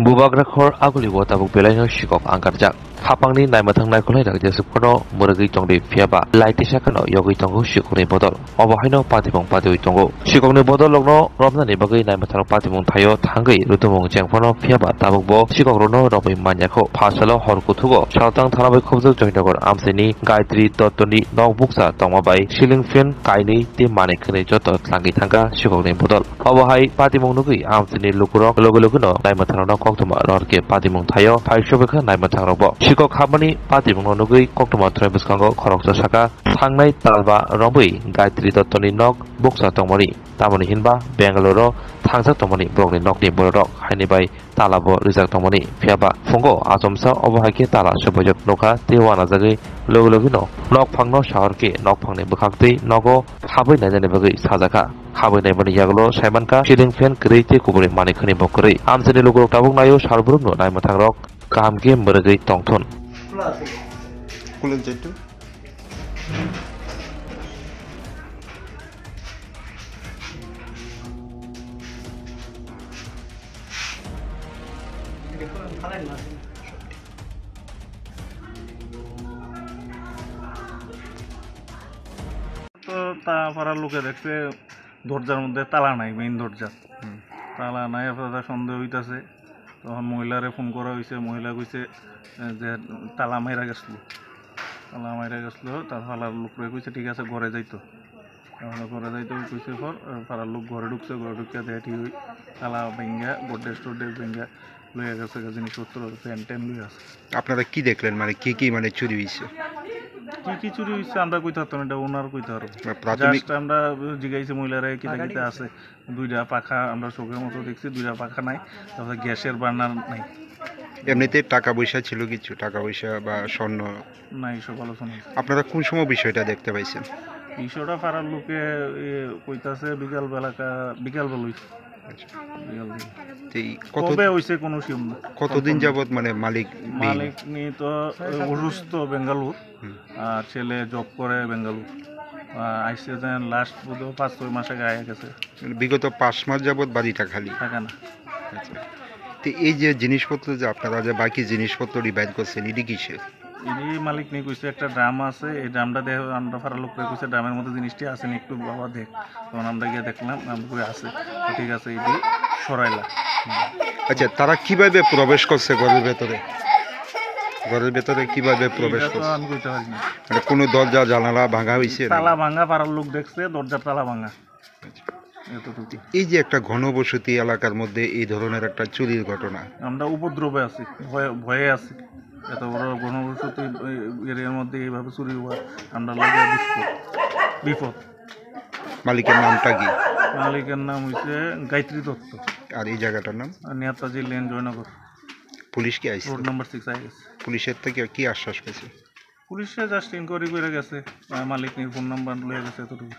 Bubagrachor agulibo tabuk belaino shikok angkarjak. Hapangni naimathang naikolai rak jesupkono muragi tongdi fiaba laiti sakano yogi tongo shikokni bodol. Obahaino patibong patiwi tongo. Shikokni bodol logno romnani bagai naimathang patibong thayo thangai rutumong jengfono fiaba tabukbo shikokrono robai manyako phasalo horkuthugo saltang thanabai khobjak joinagor amseni Gayatri Dottoni nokbuksa tongmabai ceiling fan kaini te manikkhani joto tlangi thangka shikokni bodol. Obahai patibong nugui amseni lukurok logo-logono naimathangno koktoma rorke patibong thayo phaisobekha naimathangrobo. Shikok habani patibong nugui koktoma thrai bwskango khoroksa saka thangnai talba rombai Gayatri Dottoni nok buksa tongmani tamoni hinba Bangalore thangjak tongmani brokni nokni borok hainibai talabo rijak tongmani phiaba fungo asomsa obahaike tala subojak nokha tewana jagi logo-logino nok phangno shahorke nok phangni bwkhakti nogo habai naijani bagui sajaka habai naimani yaglo saimanka ceiling fan kreite kuburi manikhani bokri amseni logo tabuk nayo sarburumno naimathangrok kahamke muragi tongthon kulen jettu তো তা পাড়ার লোকে দেখছে দরজার মধ্যে তালা নাই, main দরজা তালা নাই। আপনারা সন্দেহ হইতাছে, তখন মহিলারে ফোন করা হয়েছে। মহিলা কইছে যে তালা মাইরা গেছিল, তার পাড়ার লোকরে কইছে ঠিক আছে ঘরে যাইতো। তাহলে ঘরে যাইতে কইছে পর পাড়ার লোক ঘরে ঢুকছে, ঘরে ঢুকিয়া দেখে ঠিক তালা ভেঙ্গা গোড্রেজ টোড্রেজ ভেঙ্গা লইয়া গেছে, জিনিসপত্র ফ্যান ট্যান লইয়া আছে। আপনারা কি দেখলেন, মানে কি মানে চুরি হয়েছে? কি চুরি হয়েছে আমরা কইতে পারতাম, এটা ওনার কইতে পারবো। প্রাথমিক আমরা জিগাইছি মহিলারা কিতা কিতা আছে। দুইটা পাখা আমরা চোখের মতো দেখছি, দুইটা পাখা নাই, তারপরে গ্যাসের বার্নার নাই। এমনিতে টাকা পয়সা ছিল কিছু, টাকা পয়সা বা স্বর্ণ নাই, সব আলোচনা। আপনারা কোন সময় বিষয়টা দেখতে পাইছেন? বিষয়টা পাড়ার লোকে কইতাছে বিকাল বেলা কবে হইছে কোনো সিম না। কতদিন যাবত মানে মালিক নি তো অসুস্থ বেঙ্গালুর, আর ছেলে জব করে বেঙ্গালুর। আইসে যেন লাস্ট বোধ 5-6 মাস আগে আয়া গেছে। বিগত 5 মাস যাবত বাড়িটা খালি থাকে না। আচ্ছা, তো এই যে জিনিসপত্র যে আপনারা যে বাকি জিনিসপত্র ডিভাইড করছেন, এটি কিসের? এটি মালিক নিয়ে কইছে একটা ড্রাম আছে, এই ড্রামটা দেখে আমরা ফারার লোক কইছে ড্রামের মধ্যে জিনিসটি আছে নি, একটু বাবা দেখ। তখন আমরা গিয়ে দেখলাম, আমরা কই আছে, ঠিক আছে এটি সরাইলা। আচ্ছা, তারা কিভাবে প্রবেশ করছে ঘরের ভেতরে? ঘরের ভেতরে কিভাবে প্রবেশ করছে আমি কইতে পারি না। মানে কোনো দরজা জানালা ভাঙা হয়েছে? তালা ভাঙা, পাড়ার লোক দেখছে দরজার তালা ভাঙা। এই যে একটা ঘনবসতি এলাকার মধ্যে এই ধরনের একটা চুরির ঘটনা, আমরা উপদ্রবে আছি, ভয়ে আছি। এত বড় ঘনবসতি এরিয়ার মধ্যে এইভাবে চুরি হওয়া আমরা লাগে বিপদ। মালিকের নামটা কি? মালিকের নাম হইছে গায়ত্রী দত্ত। আর এই জায়গাটার নাম? নেতাজি লেন, জয়নগর। পুলিশ কি আইছে? রোড নাম্বার 6 আই গেছে। পুলিশের থেকে কি আশ্বাস পেয়েছে? পুলিশে জাস্ট ইনকোয়ারি করে গেছে, মালিক নিয়ে ফোন নাম্বার লয়ে গেছে এতটুকু।